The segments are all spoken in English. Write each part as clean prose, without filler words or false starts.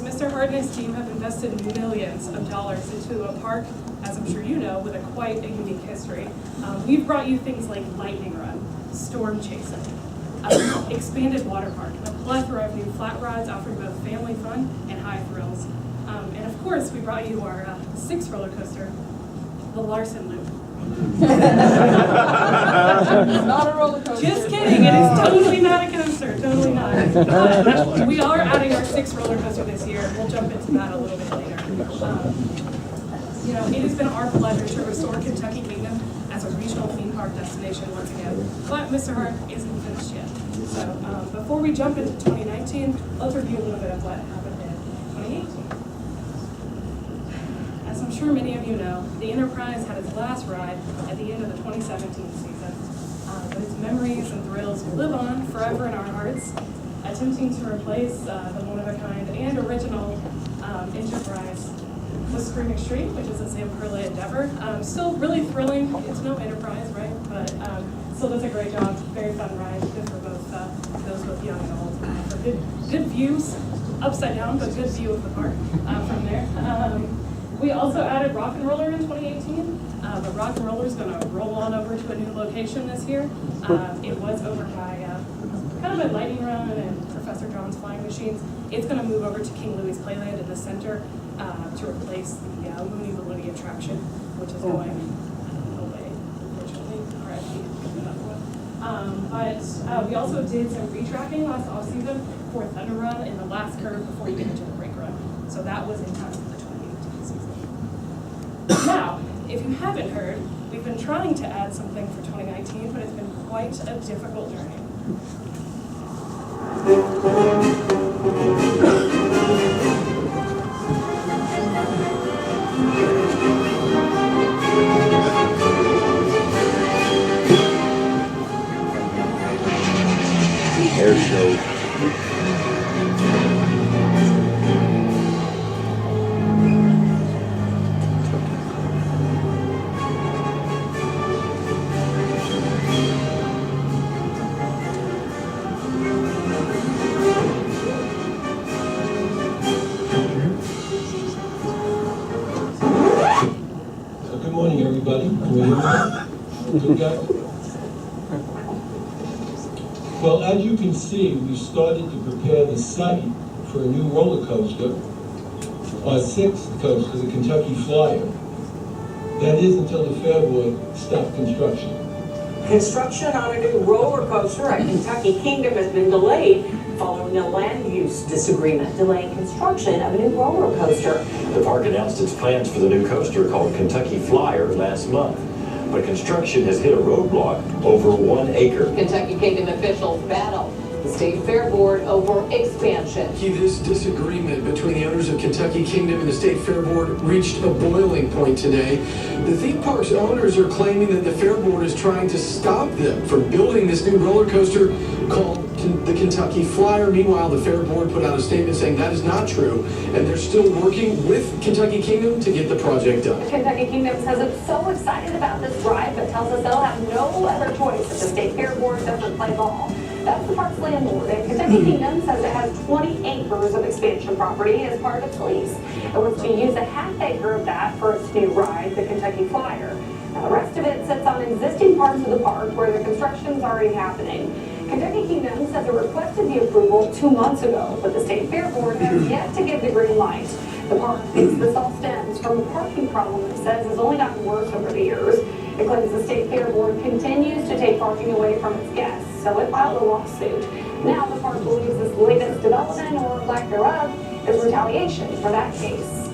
course, Mr. Hart and his team have invested millions of dollars into a park, as I'm sure you know, with quite a unique history. We've brought you things like Lightning Run, Storm Chaser, expanded water park, a plethora of new flat rides offering both family fun and high thrills. And of course, we brought you our 6th roller coaster, the Larson Loop. Not a roller coaster. Just kidding, it is totally not a coaster, totally not. But we are adding our 6th roller coaster this year. We'll jump into that a little bit later. You know, it has been our pleasure to restore Kentucky Kingdom as a regional theme park destination once again. But Mr. Hart isn't finished yet. So before we jump into 2019, let's review a little bit of what happened in 2018. As I'm sure many of you know, the Enterprise had its last ride at the end of the 2017 season. But its memories and thrills will live on forever in our hearts, attempting to replace the one-of-a-kind and original Enterprise with Scream Extreme, which is a Sam Perla endeavor. Still really thrilling. It's no Enterprise, right? But still does a great job. Very fun ride. Good for both those with young and old. For good views, upside down, but good view of the park from there. We also added Rock and Roller in 2018. The Rock and Roller is going to roll on over to a new location this year. It was over by kind of a Lightning Run and Professor John's Flying Machines. It's going to move over to King Louie's Playland in the center to replace the Looney Balloony attraction, which is going away, unfortunately. But we also did some retracking last off-season for Thunder Run in the last curve before you get into the brake run. So that was in time for the 2018 season. Now, if you haven't heard, we've been trying to add something for 2019, but it's been quite a difficult journey. Air show. Good morning, everybody. Good guy. Well, as you can see, we started to prepare the site for a new roller coaster, our 6th coaster, the Kentucky Flyer. That is until the Fair Board stopped construction. Construction on a new roller coaster at Kentucky Kingdom has been delayed following a land use disagreement delaying construction of a new roller coaster. The park announced its plans for the new coaster called Kentucky Flyer last month, but construction has hit a roadblock over 1 acre. Kentucky Kingdom officials battle the State Fair Board over expansion. This disagreement between the owners of Kentucky Kingdom and the State Fair Board reached a boiling point today. The theme park's owners are claiming that the Fair Board is trying to stop them from building this new roller coaster called the Kentucky Flyer. Meanwhile, the Fair Board put out a statement saying that is not true, and they're still working with Kentucky Kingdom to get the project done. Kentucky Kingdom says it's so excited about this ride, but tells us they'll have no other choice if the State Fair Board doesn't play ball. That's the park's landlord, and Kentucky Kingdom says it has 20 acres of expansion property as part of its lease. It wants to use a ½ acre of that for its new ride, the Kentucky Flyer. Now, the rest of it sits on existing parts of the park where the construction's already happening. Kentucky Kingdom says it requested the approval 2 months ago, but the State Fair Board has yet to give the green light. The park thinks this all stems from a parking problem it says has only gotten worse over the years. It claims the State Fair Board continues to take parking away from its guests, so it filed a lawsuit. Now the park believes this latest development, or lack thereof, is retaliation for that case.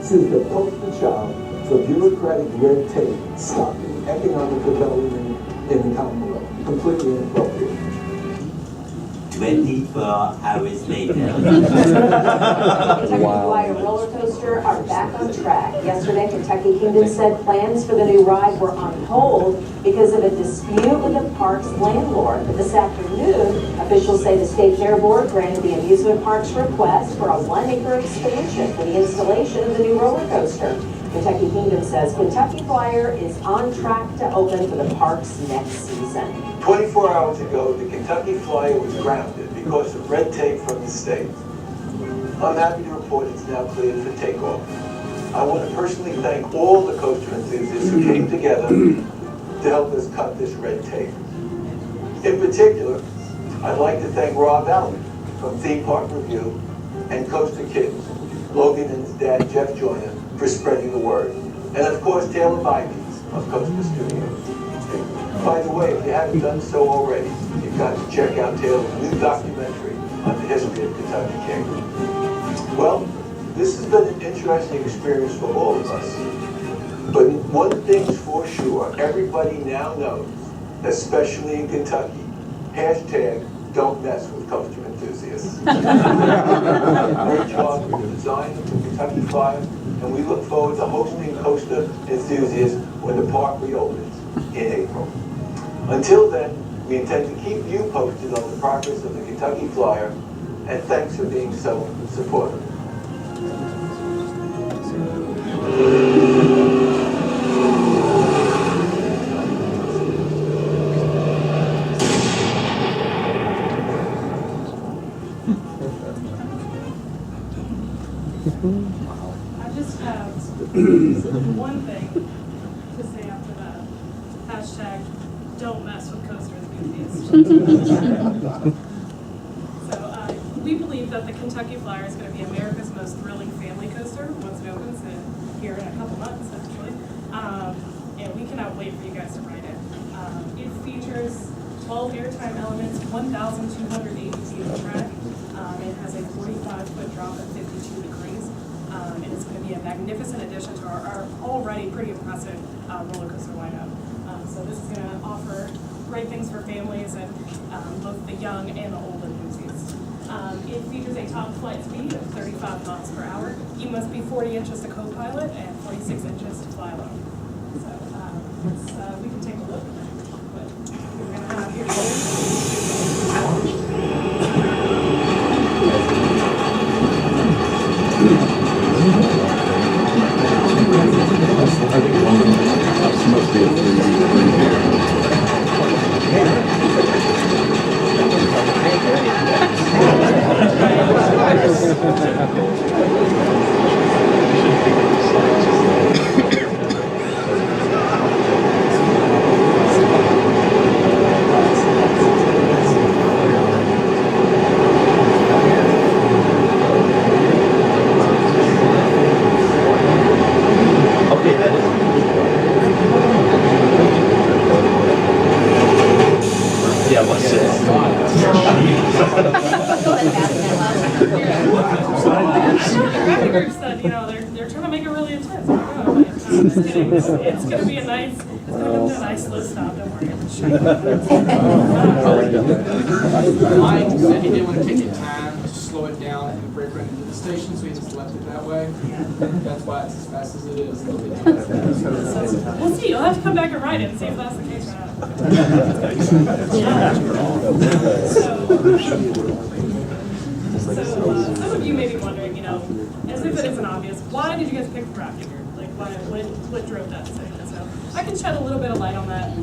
Since the poster child for bureaucratic red tape, stopping economic development in the Commonwealth, completely inappropriate. 24 hours later. Kentucky Flyer roller coaster are back on track. Yesterday, Kentucky Kingdom said plans for the new ride were on hold because of a dispute with the park's landlord. But this afternoon, officials say the State Fair Board granted the amusement park's request for a 1 acre expansion for the installation of the new roller coaster. Kentucky Kingdom says Kentucky Flyer is on track to open for the park's next season. 24 hours ago, the Kentucky Flyer was grounded because of red tape from the state. I'm happy to report it's now cleared for takeoff. I want to personally thank all the coaster enthusiasts who came together to help us cut this red tape. In particular, I'd like to thank Rob Allen from Theme Park Review and Coaster Kids, Logan and his dad Jeff Joyner, for spreading the word. And of course, Taylor Vides of Coaster Studios. By the way, if you haven't done so already, you've got to check out Taylor's new documentary on the history of Kentucky Kingdom. Well, this has been an interesting experience for all of us. But one thing's for sure, everybody now knows, especially in Kentucky, hashtag don't mess with coaster enthusiasts. Great job with the design of the Kentucky Flyer, and we look forward to hosting coaster enthusiasts when the park reopens in April. Until then, we intend to keep you posted on the progress of the Kentucky Flyer, and thanks for being so supportive. I just have one thing to say after that. Hashtag don't mess with coaster enthusiasts. So we believe that the Kentucky Flyer is going to be America's most thrilling family coaster once it opens here in a couple months, actually. And we cannot wait for you guys to ride it. It features 12 airtime elements, 1,280 feet of track. It has a 45-foot drop at 52 degrees. And it's going to be a magnificent addition to our already pretty impressive roller coaster lineup. So this is going to offer great things for families and both the young and the old enthusiasts. It features a top flight speed of 35 miles per hour. You must be 40 inches to co-pilot and 46 inches to fly alone. So we can take a look at what we're going to have here today. They're trying to make it really intense. Just kidding. It's going to be a nice slow stop. Don't worry. Mike said he didn't want to take the time to slow it down and break right into the station, so he just left it that way. That's why it's as fast as it is. We'll see. You'll have to come back and ride it and see if that's the case or not. So some of you may be wondering, as if it isn't obvious, why did you guys pick craft figure? Like, what drove that decision? So I can shed a little bit of light on that.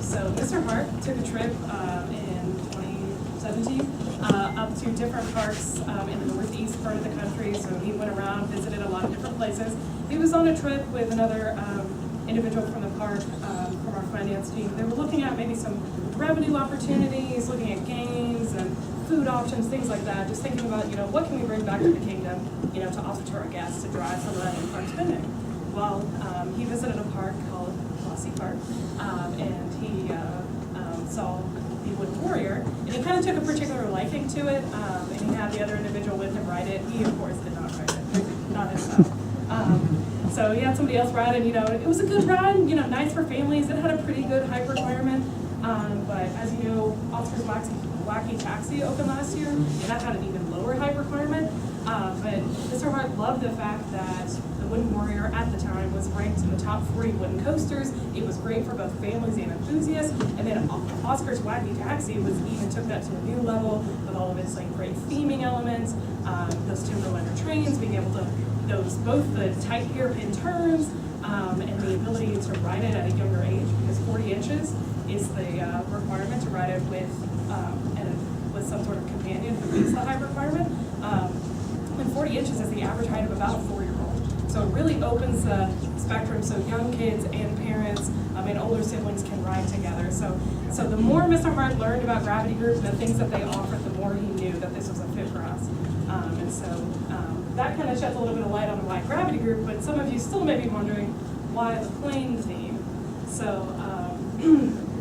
So Mr. Hart took a trip in 2017 up to different parks in the northeast part of the country. So he went around, visited a lot of different places. He was on a trip with another individual from the park, from our finance team. They were looking at maybe some revenue opportunities, looking at games and food options, things like that. Just thinking about, what can we bring back to the kingdom, to offer to our guests to drive some of that in-park spending. Well, he visited a park called Louies Park, and he saw the Wooden Warrior, and he kind of took a particular liking to it, and he had the other individual with him ride it. He, of course, did not ride it, not himself. So he had somebody else ride, and it was a good ride, nice for families. It had a pretty good height requirement, but as you know, Oscar's Wacky Taxi opened last year, and that had an even lower height requirement. But Mr. Hart loved the fact that the Wooden Warrior at the time was ranked in the top 40 wooden coasters. It was great for both families and enthusiasts. And then Oscar's Wacky Taxi even took that to a new level with all of its great theming elements, those Timberlander trains, being able to both the tight hairpin turns and the ability to ride it at a younger age, because 40 inches is the requirement to ride it with some sort of companion who meets the height requirement. And 40 inches is the average height of about a 4-year-old. So it really opens the spectrum so young kids and parents and older siblings can ride together. So the more Mr. Hart learned about Gravity Group and the things that they offered, the more he knew that this was a fit for us. And so that kind of sheds a little bit of light on the why Gravity Group, but some of you still may be wondering why the plane theme. So,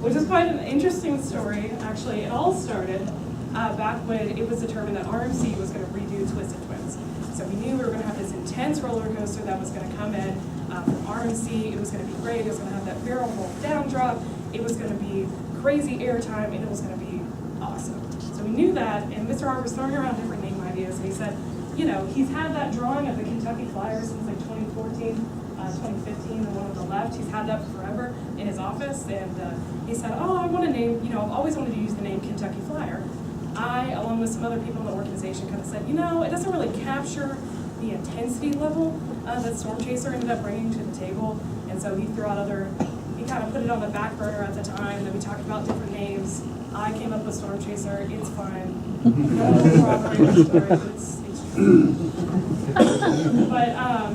which is quite an interesting story, actually. It all started back when it was determined that RMC was going to redo Twisted Twins. So we knew we were going to have this intense roller coaster that was going to come in from RMC. It was going to be great. It was going to have that barrel roll down drop. It was going to be crazy airtime, and it was going to be awesome. So we knew that, and Mr. Hart was throwing around different name ideas, and he said, you know, he's had that drawing of the Kentucky Flyers since like 2014, 2015, the one on the left. He's had that forever in his office, and he said, oh, I want to name, you know, I've always wanted to use the name Kentucky Flyer. I, along with some other people in the organization, kind of said, you know, it doesn't really capture the intensity level that Storm Chaser ended up bringing to the table, and so he threw out he kind of put it on the back burner at the time, and then we talked about different names. I came up with Storm Chaser. It's fine. No one will corroborate the story. It's true. But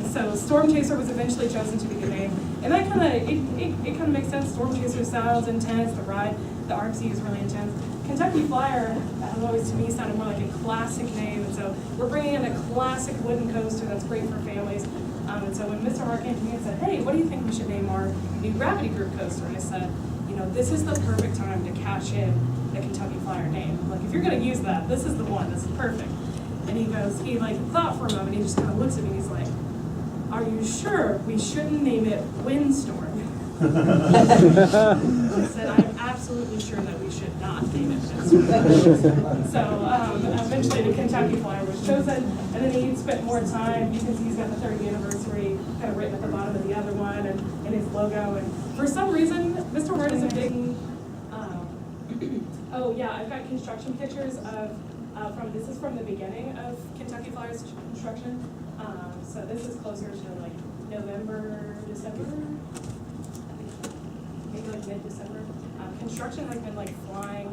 so Storm Chaser was eventually chosen to be the name, and that kind of it kind of makes sense. Storm Chaser sounds intense. The ride, the RMC is really intense. Kentucky Flyer has always to me sounded more like a classic name, and so we're bringing in a classic wooden coaster that's great for families. And so when Mr. Hart came to me and said, hey, what do you think we should name our new Gravity Group coaster? And I said, you know, this is the perfect time to cash in the Kentucky Flyer name. Like, if you're going to use that, this is the one. This is perfect. And he goes, he like thought for a moment. He just kind of looks at me and he's like, are you sure we shouldn't name it Windstorm? I said, I'm absolutely sure that we should not name it Windstorm. So eventually the Kentucky Flyer was chosen, and then he spent more time. You can see he's got the 30th anniversary kind of written at the bottom of the other one, and his logo. And for some reason, Mr. Hart is a big. Oh yeah, I've got construction pictures of this is from the beginning of Kentucky Flyer's construction. So this is closer to like November, December. Maybe like mid-December. Construction has been like flying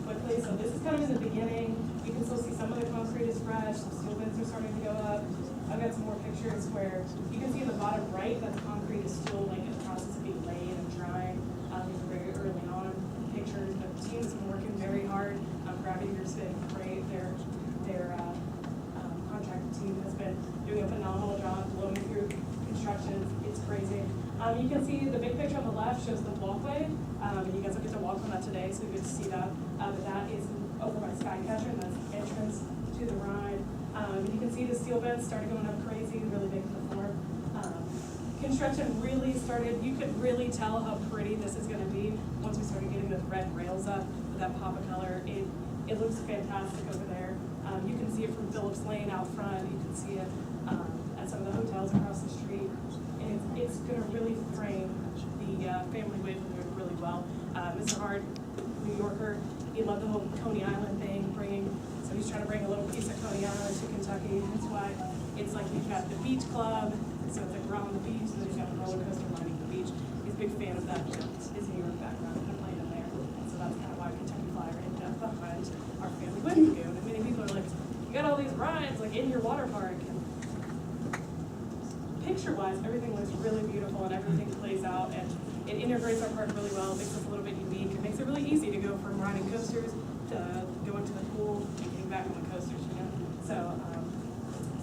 quickly, so this is kind of in the beginning. You can still see some of the concrete is fresh, the steel bins are starting to go up. I've got some more pictures where you can see in the bottom right that the concrete is still like in the process of being laid and drying. These are very early on pictures, but the team's been working very hard. Gravity Group's been great. Their contracted team has been doing a phenomenal job blowing through construction. It's crazy. You can see the big picture on the left shows the walkway. You guys will get to walk on that today, so you get to see that. But that is over by Skycatcher, and that's the entrance to the ride. You can see the steel beds started going up crazy, really big to the floor. Construction really started, you could really tell how pretty this is going to be once we started getting the red rails up with that pop of color. It looks fantastic over there. You can see it from Phillips Lane out front. You can see it at some of the hotels across the street. And it's going to really frame the family way really well. Mr. Hart, New Yorker, he loved the whole Coney Island thing, so he's trying to bring a little piece of Coney Island to Kentucky. That's why it's like you've got the beach club, so it's like we're on the beach, and then you've got the roller coaster lining the beach. He's a big fan of that, his New York background and playing in there. So that's kind of why Kentucky Flyer ended up behind our family wedding lagoon. And many people are like, you got all these rides like in your water park. And picture-wise, everything looks really beautiful and everything plays out, and it integrates our park really well. It makes us a little bit unique. It makes it really easy to go from riding coasters to going to the pool and getting back on the coasters, you know.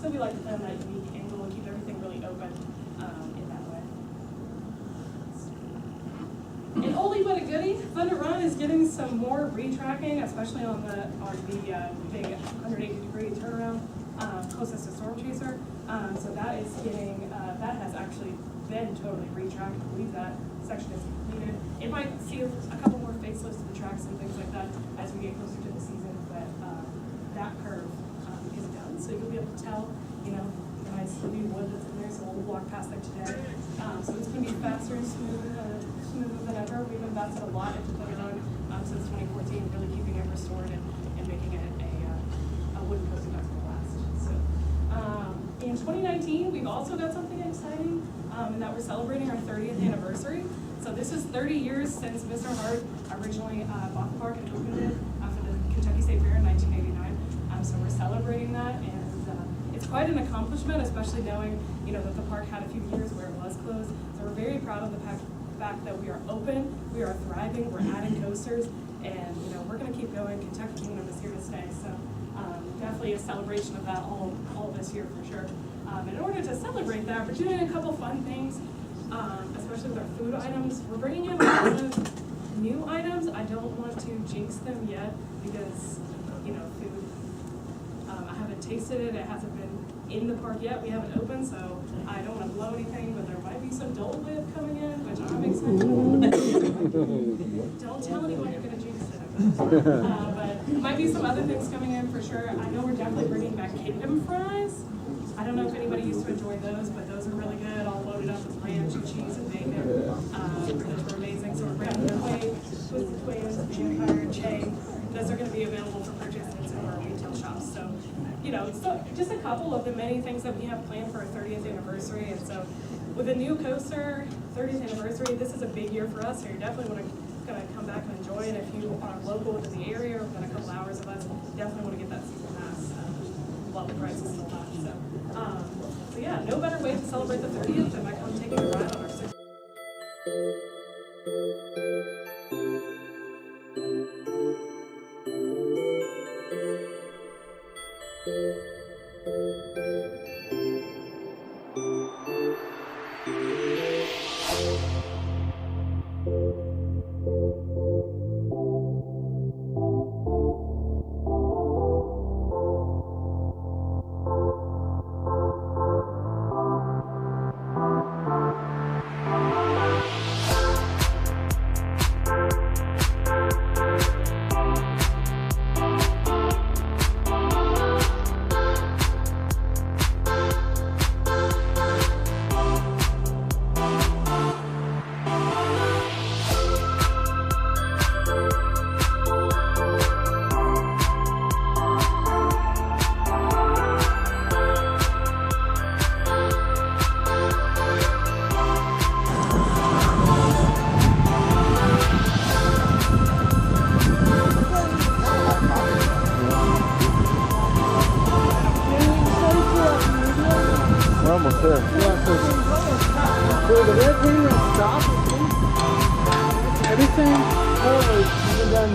So we like to play on that unique angle and keep everything really open in that way. And oldie but a goodie, Thunder Run is getting some more retracking, especially on the big 180-degree turnaround closest to Storm Chaser. So that is getting that has actually been totally retracked. I believe that section is completed. It might see a couple more facelifts to the tracks and things like that as we get closer to the season, but that curve is done. So you'll be able to tell, you know, the nice new wood that's in there. So we'll walk past there today. So it's going to be faster and smoother than ever. We've invested a lot into Thunder Run since 2014, really keeping it restored and making it a wooden coaster that's going to last. So in 2019, we've also got something exciting, in that we're celebrating our 30th anniversary. So this is 30 years since Mr. Hart originally bought the park and opened it for the Kentucky State Fair in 1989. So we're celebrating that, and quite an accomplishment, especially knowing, you know, that the park had a few years where it was closed. So we're very proud of the fact that we are open, we are thriving, we're adding coasters, and, you know, we're going to keep going. Kentucky Kingdom is here to stay. So definitely a celebration of that all this year for sure. And in order to celebrate that, we're doing a couple fun things, especially with our food items. We're bringing in a lot of new items. I don't want to jinx them yet because, you know, food, I haven't tasted it. It hasn't been in the park yet. We haven't opened, so I don't want to blow anything, but there might be some Dole Whip coming in, which I'm excited about. Don't tell anyone you're going to jinx it. But there might be some other things coming in for sure. I know we're definitely bringing back Kingdom fries. I don't know if anybody used to enjoy those, but those are really good, all loaded up with ranch and cheese and bacon. Those were amazing. So we're bringing Louie, Twisted Twins, Vampire, Chain. Those are going to be available for purchase in some of our retail shops. So, you know, so just a couple of the many things that we have planned for our 30th anniversary. And so with a new coaster, 30th anniversary, this is a big year for us. So you're definitely going to come back and enjoy it. If you are local to the area or within a couple hours of us, definitely want to get that season pass. While the price is still high. So yeah, no better way to celebrate the 30th than by come taking a ride on our 6th. We're almost there. Yeah, so the red thing that stopped, everything forward has been done